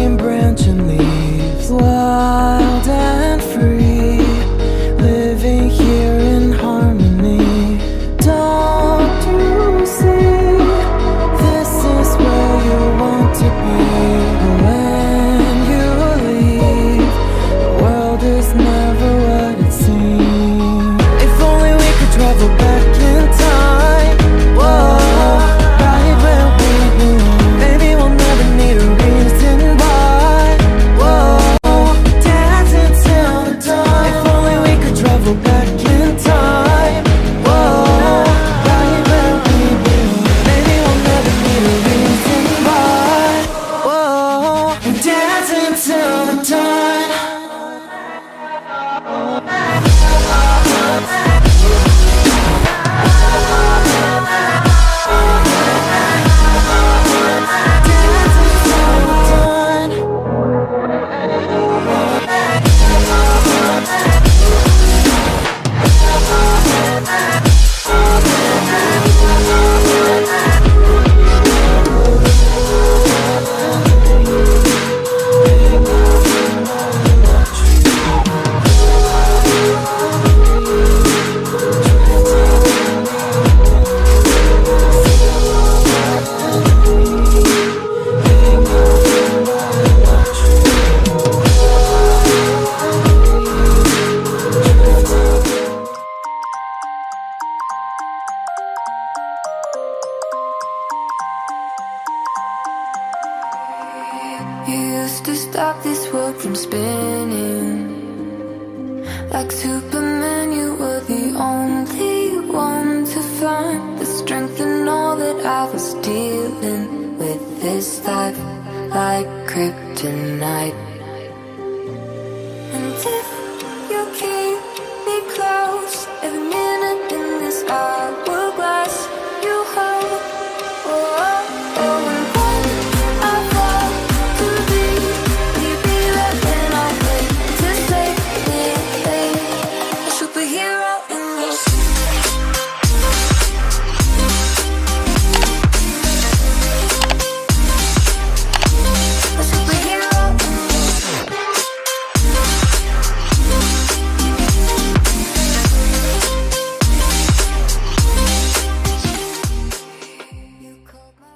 same branch and leaves, wild and free, living here in harmony. Don't you see, this is where you want to be. When you leave, the world is never what it seems. If only we could travel back in time, whoa, right where we belong. Maybe we'll never need a reason why, whoa, dancing till the dawn. If only we could travel back in time, whoa, right where we belong. Maybe we'll never need a reason why, whoa, dancing till the dawn. You used to stop this world from spinning. Like Superman, you were the only one to find the strength in all that I was dealing with. This life like kryptonite. And if you keep me close, every minute in this hourglass you hold. Oh, oh, oh, and when I fall to leave, will you be there when I wait to save me? A superhero in your a superhero in you called my